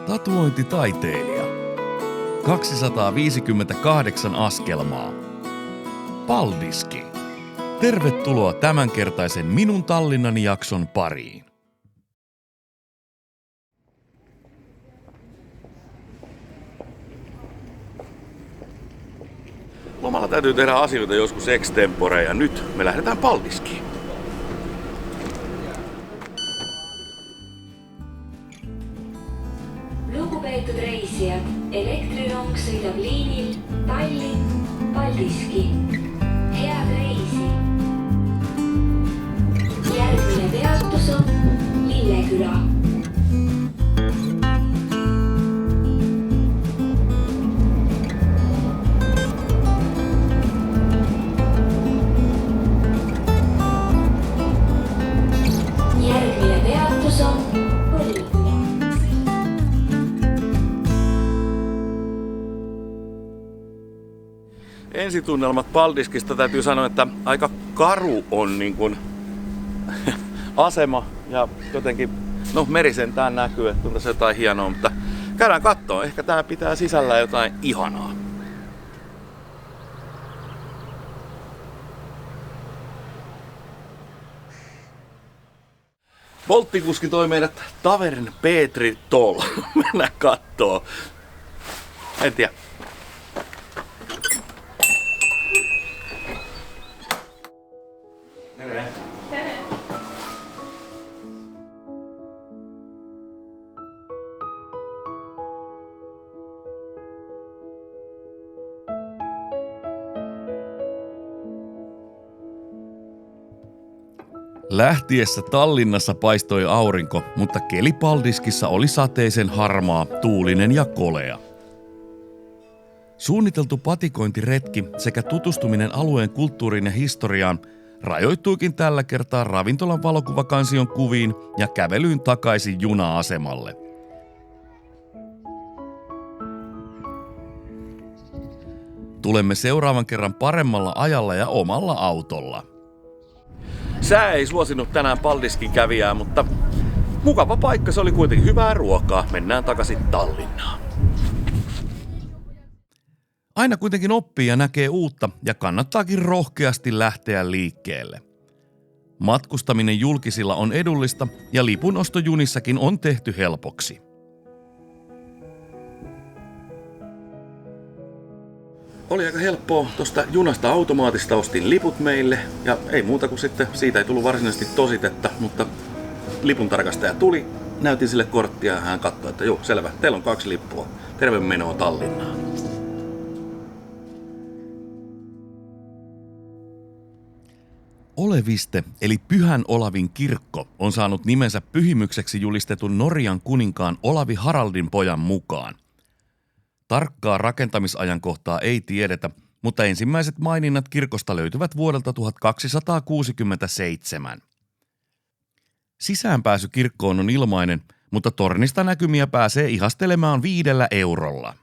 Tatuointitaiteilija. 258 askelmaa. Paldiski. Tervetuloa tämänkertaisen Minun Tallinnani jakson pariin. Lomalla täytyy tehdä asioita joskus extempore ja nyt me lähdetään Paldiskiin. Lugupeetud reisijad, elektrirong sõidab liinil Tallinn-Paldiski. Head reisi! Järgmine peatus on Lilleküla. Järgmine peatus on Põlvküla. Ensitunnelmat Paldiskista täytyy sanoa, että aika karu on niin kuin asema ja jotenkin, meri sentään näkyy, että on tässä jotain hienoa, mutta käydään kattoo. Ehkä tää pitää sisällä jotain ihanaa. Volttikuski toi meidät Tavern Petri Toll. Mennään kattoo. En tiedä. Lähtiessä Tallinnassa paistoi aurinko, mutta keli Paldiskissa oli sateisen harmaa, tuulinen ja kolea. Suunniteltu patikointiretki sekä tutustuminen alueen kulttuuriin ja historiaan rajoittuikin tällä kertaa ravintolan valokuvakansion kuviin ja kävelyyn takaisin juna-asemalle. Tulemme seuraavan kerran paremmalla ajalla ja omalla autolla. Sää ei suosinut tänään Paldiskin kävijää, mutta mukava paikka, se oli kuitenkin hyvää ruokaa. Mennään takaisin Tallinnaan. Aina kuitenkin oppii ja näkee uutta ja kannattaakin rohkeasti lähteä liikkeelle. Matkustaminen julkisilla on edullista ja lipunosto junissakin on tehty helpoksi. Oli aika helppoa. Tuosta junasta automaatista ostin liput meille ja ei muuta kuin sitten siitä ei tullut varsinaisesti tositetta, mutta lipuntarkastaja tuli, näytin sille korttia ja hän katsoi, että joo, selvä, teillä on 2 lippua. Terve menoa Tallinnaan. Oleviste eli Pyhän Olavin kirkko on saanut nimensä pyhimykseksi julistetun Norjan kuninkaan Olavi Haraldin pojan mukaan. Tarkkaa rakentamisajankohtaa ei tiedetä, mutta ensimmäiset maininnat kirkosta löytyvät vuodelta 1267. Sisäänpääsy kirkkoon on ilmainen, mutta tornista näkymiä pääsee ihastelemaan 5 eurolla.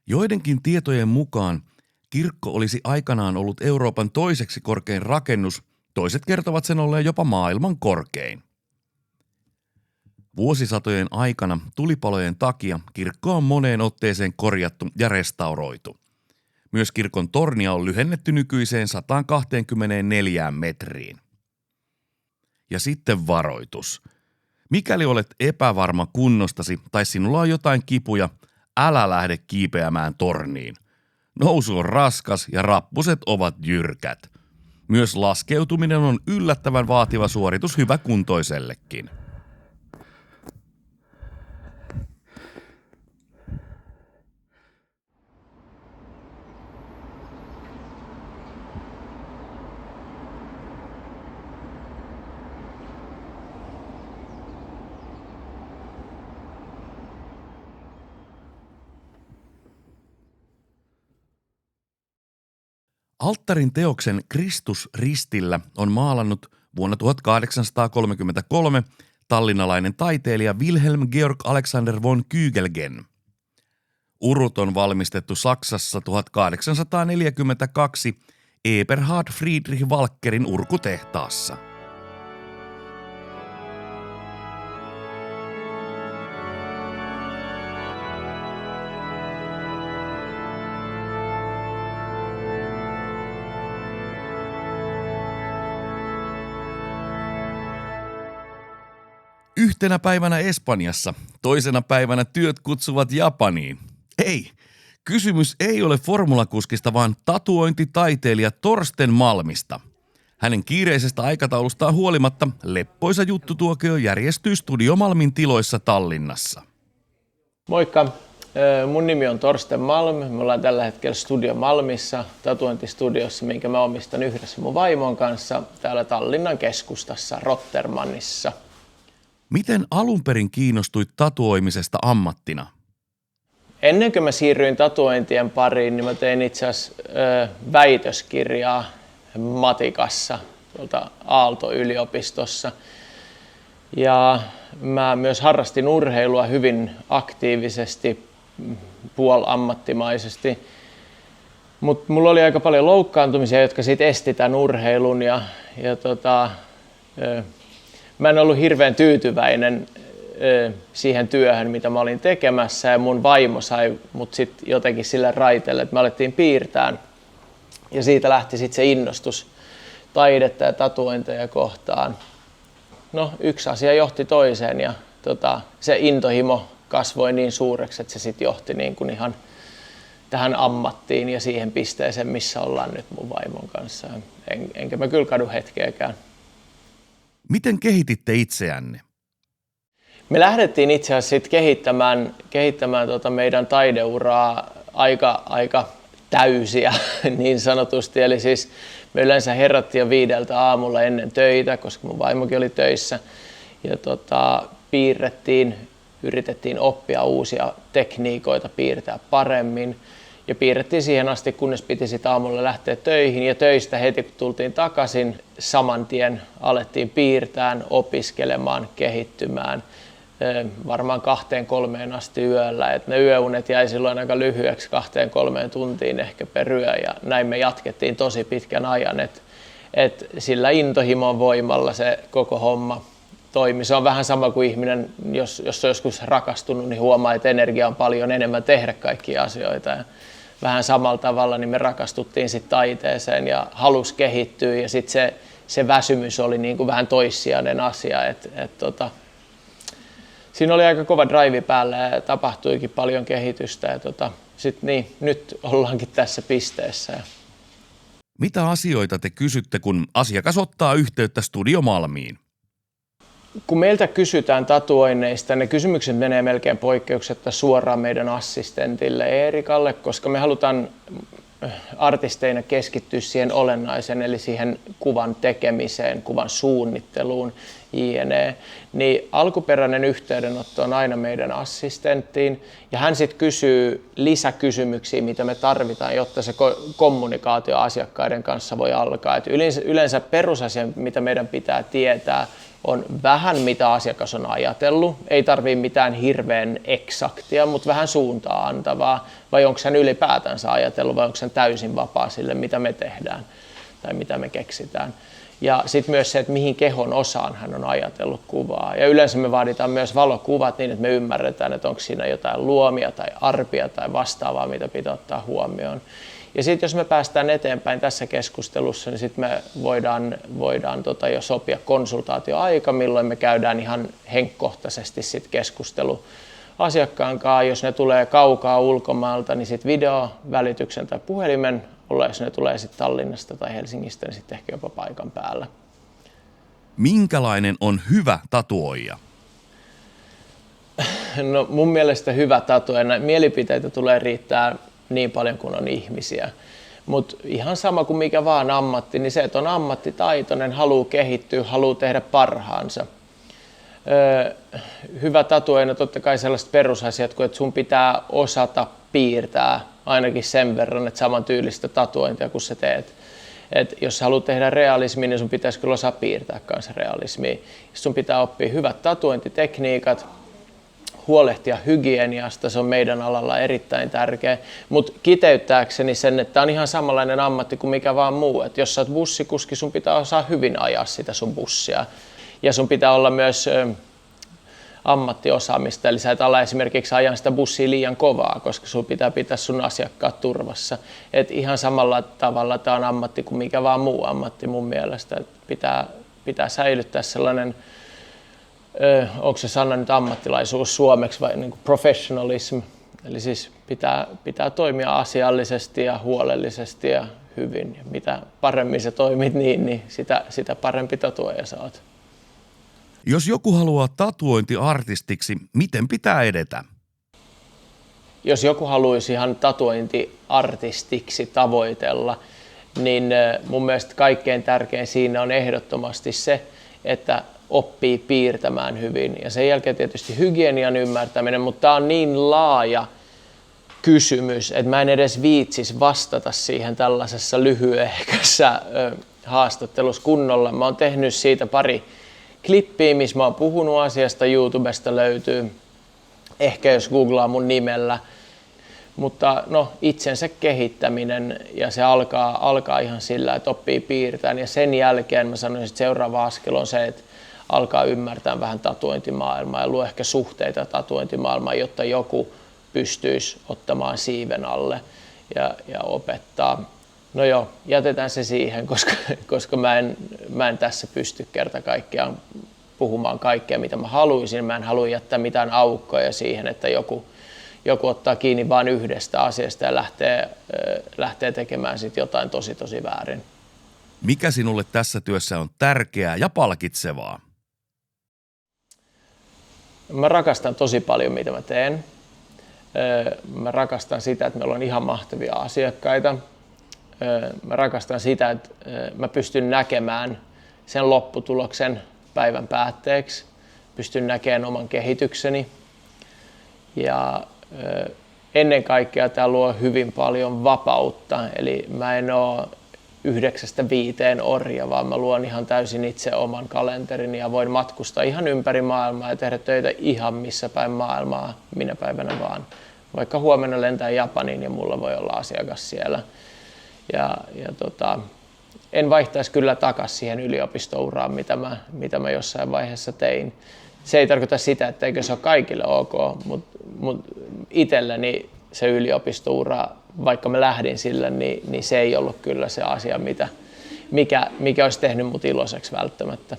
Joidenkin tietojen mukaan kirkko olisi aikanaan ollut Euroopan toiseksi korkein rakennus, toiset kertovat sen olleen jopa maailman korkein. Vuosisatojen aikana tulipalojen takia kirkko on moneen otteeseen korjattu ja restauroitu. Myös kirkon tornia on lyhennetty nykyiseen 124 metriin. Ja sitten varoitus. Mikäli olet epävarma kunnostasi tai sinulla on jotain kipuja, älä lähde kiipeämään torniin. Nousu on raskas ja rappuset ovat jyrkät. Myös laskeutuminen on yllättävän vaativa suoritus hyväkuntoisellekin. Alttarin teoksen Kristus ristillä on maalannut vuonna 1833 tallinnalainen taiteilija Wilhelm Georg Alexander von Kügelgen. Urut on valmistettu Saksassa 1842 Eberhard Friedrich Walkerin urkutehtaassa. Yhtenä päivänä Espanjassa, toisena päivänä työt kutsuvat Japaniin. Ei, kysymys ei ole formulakuskista, vaan tatuointitaiteilija Torsten Malmista. Hänen kiireisestä aikataulustaan huolimatta leppoisa juttutuokio järjestyy Studio Malmin tiloissa Tallinnassa. Moikka, mun nimi on Torsten Malm. Me ollaan tällä hetkellä Studio Malmissa, tatuointistudiossa, minkä mä omistan yhdessä mun vaimon kanssa täällä Tallinnan keskustassa Rottermannissa. Miten alun perin kiinnostuit tatuoimisesta ammattina? Ennen kuin mä siirryin tatuointien pariin, niin mä tein itse asiassa väitöskirjaa matikassa tuolta Aalto-yliopistossa. Ja mä myös harrastin urheilua hyvin aktiivisesti, puolammattimaisesti. Mutta mulla oli aika paljon loukkaantumisia, jotka sitten esti tämän urheilun. Mä en ollut hirveän tyytyväinen siihen työhön, mitä mä olin tekemässä. Ja mun vaimo sai mut sitten jotenkin sille raiteelle, että me alettiin piirtää. Ja siitä lähti sitten se innostus taidetta ja tatuointeja kohtaan. No, yksi asia johti toiseen ja se intohimo kasvoi niin suureksi, että se sitten johti niin kuin ihan tähän ammattiin ja siihen pisteeseen, missä ollaan nyt mun vaimon kanssa. Enkä mä kyllä kadu hetkeäkään. Miten kehititte itseänne? Me lähdettiin itse asiassa sit kehittämään meidän taideuraa aika täysiä niin sanotusti. Eli siis me yleensä herättiin jo 5 aamulla ennen töitä, koska mun vaimokin oli töissä. Ja yritettiin oppia uusia tekniikoita, piirtää paremmin. Ja piirrettiin siihen asti, kunnes piti sitten aamulla lähteä töihin. Ja töistä heti kun tultiin takaisin, saman tien alettiin piirtään, opiskelemaan, kehittymään. Varmaan 2-3 asti yöllä. Et ne yöunet jäi silloin aika lyhyeksi, 2-3 tuntiin ehkä per yö. Ja näin me jatkettiin tosi pitkän ajan. Et sillä intohimon voimalla se koko homma toimi. Se on vähän sama kuin ihminen, jos on joskus rakastunut, niin huomaa, että energia on paljon enemmän tehdä kaikkia asioita. Ja vähän samalla tavalla niin me rakastuttiin sitten taiteeseen ja halus kehittyä. Ja sitten se väsymys oli niin kuin vähän toissijainen asia. Siinä oli aika kova drive päällä ja tapahtuikin paljon kehitystä. Ja nyt ollaankin tässä pisteessä. Mitä asioita te kysytte, kun asiakas ottaa yhteyttä Studio Malmiin? Kun meiltä kysytään tatuoinneista, ne kysymykset menee melkein poikkeuksetta suoraan meidän assistentille Eerikalle, koska me halutaan artisteina keskittyä siihen olennaiseen, eli siihen kuvan tekemiseen, kuvan suunnitteluun, jne. Niin alkuperäinen yhteydenotto on aina meidän assistenttiin, ja hän sitten kysyy lisäkysymyksiä, mitä me tarvitaan, jotta se kommunikaatio asiakkaiden kanssa voi alkaa. Et yleensä perusasia, mitä meidän pitää tietää, on vähän mitä asiakas on ajatellut. Ei tarvitse mitään hirveän eksaktia, mutta vähän suuntaa antavaa. Vai onko hän ylipäätänsä ajatellut vai onko hän täysin vapaa sille, mitä me tehdään tai mitä me keksitään. Ja sitten myös se, että mihin kehon osaan hän on ajatellut kuvaa. Ja yleensä me vaaditaan myös valokuvat niin, että me ymmärretään, että onko siinä jotain luomia tai arpia tai vastaavaa, mitä pitää ottaa huomioon. Ja sitten jos me päästään eteenpäin tässä keskustelussa, niin sitten me voidaan jo sopia konsultaatioaika, milloin me käydään ihan henkkohtaisesti sit keskustelu asiakkaan kanssa. Jos ne tulee kaukaa ulkomailta, niin sitten videovälityksen tai puhelimen, jos ne tulee sitten Tallinnasta tai Helsingistä, niin sitten ehkä jopa paikan päällä. Minkälainen on hyvä tatuoija? No mun mielestä hyvä tatuoija, mielipiteitä tulee riittää niin paljon kuin on ihmisiä. Mutta ihan sama kuin mikä vaan ammatti, niin se, että on ammattitaitoinen, haluaa kehittyä, haluaa tehdä parhaansa. Hyvä tatuoija, totta kai sellaiset perusasiat, kuin että sun pitää osata piirtää ainakin sen verran, että saman tyylistä tatuointia kun sä teet. Et jos sä haluat tehdä realismia, niin sun pitäisi kyllä osaa piirtää kanssa realismia. Sun pitää oppia hyvät tatuointitekniikat, huolehtia hygieniasta, se on meidän alalla erittäin tärkeä. Mutta kiteyttääkseni sen, että tämä on ihan samanlainen ammatti kuin mikä vaan muu. Et jos sä oot bussikuski, sun pitää osaa hyvin ajaa sitä sun bussia. Ja sun pitää olla myös ammattiosaamista, eli sä et ala esimerkiksi ajaa sitä bussia liian kovaa, koska sun pitää pitää sun asiakkaat turvassa. Et ihan samalla tavalla tämä on ammatti kuin mikä vaan muu ammatti mun mielestä. Et pitää säilyttää sellainen onko se sana nyt ammattilaisuus suomeksi vai niin kuin professionalism. Eli siis pitää toimia asiallisesti ja huolellisesti ja hyvin. Ja mitä paremmin sä toimit niin sitä parempi tatuoija sä oot. Jos joku haluaa tatuointiartistiksi, miten pitää edetä? Jos joku haluaisi ihan tatuointiartistiksi tavoitella, niin mun mielestä kaikkein tärkein siinä on ehdottomasti se, että oppii piirtämään hyvin. Ja sen jälkeen tietysti hygienian ymmärtäminen, mutta tämä on niin laaja kysymys, että mä en edes viitsis vastata siihen tällaisessa lyhyehkössä haastattelussa kunnolla. Mä oon tehnyt siitä pari klippiä, missä mä oon puhunut asiasta, YouTubesta löytyy, ehkä jos googlaa mun nimellä. Mutta no, itsensä kehittäminen ja se alkaa ihan sillä, että oppii piirtämään. Ja sen jälkeen mä sanoisin, että seuraava askel on se, että alkaa ymmärtää vähän tatuointimaailmaa ja luo ehkä suhteita tatuointimaailmaan, jotta joku pystyisi ottamaan siiven alle ja opettaa. No joo, jätetään se siihen, koska mä en tässä pysty kerta kaikkiaan puhumaan kaikkea, mitä mä haluaisin. Mä en halua jättää mitään aukkoja siihen, että joku ottaa kiinni vain yhdestä asiasta ja lähtee tekemään sit jotain tosi väärin. Mikä sinulle tässä työssä on tärkeää ja palkitsevaa? Mä rakastan tosi paljon, mitä mä teen. Mä rakastan sitä, että meillä on ihan mahtavia asiakkaita. Mä rakastan sitä, että mä pystyn näkemään sen lopputuloksen päivän päätteeksi. Pystyn näkemään oman kehitykseni. Ja ennen kaikkea tämä luo hyvin paljon vapautta. Eli mä en ole 9–5 orja, vaan mä luon ihan täysin itse oman kalenterini ja voin matkustaa ihan ympäri maailmaa ja tehdä töitä ihan missä päin maailmaa, minä päivänä vaan. Vaikka huomenna lentää Japaniin ja mulla voi olla asiakas siellä. En vaihtaisi kyllä takaisin siihen yliopistouraan, mitä mä jossain vaiheessa tein. Se ei tarkoita sitä, etteikö se ole kaikille ok, mutta itselleni se yliopistoura, vaikka mä lähdin sille, niin se ei ollut kyllä se asia, mikä olisi tehnyt mut iloiseksi välttämättä.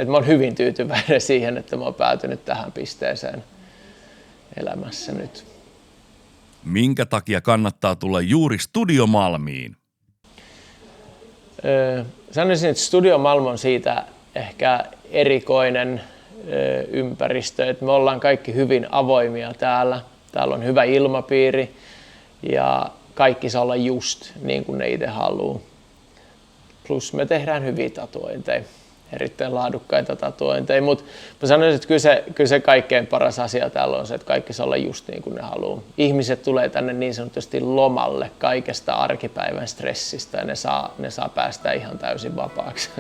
Mä oon hyvin tyytyväinen siihen, että mä oon päätynyt tähän pisteeseen elämässä nyt. Minkä takia kannattaa tulla juuri Studio Malmiin? Sanoisin, että Studio Malm on siitä ehkä erikoinen ympäristö, että me ollaan kaikki hyvin avoimia täällä. Täällä on hyvä ilmapiiri ja kaikki saa olla just niin kuin ne itse haluaa. Plus me tehdään hyviä tatuointeja, erittäin laadukkaita tatuointeja, mutta mä sanoisin, että kyllä se kaikkein paras asia täällä on se, että kaikki saa olla just niin kuin ne haluaa. Ihmiset tulee tänne niin sanotusti lomalle kaikesta arkipäivän stressistä ja ne saa päästä ihan täysin vapaaksi.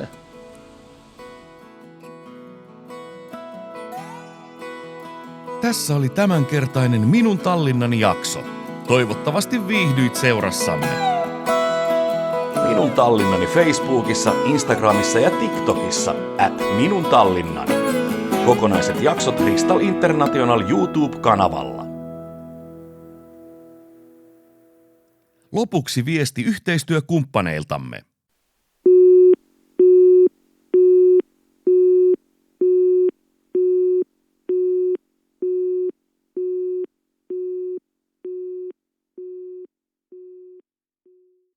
Tässä oli tämänkertainen Minun Tallinnani jakso. Toivottavasti viihdyit seurassamme. Minun Tallinnani Facebookissa, Instagramissa ja TikTokissa @minuntallinnani. Kokonaiset jaksot Crystal International YouTube-kanavalla. Lopuksi viesti yhteistyökumppaneiltamme.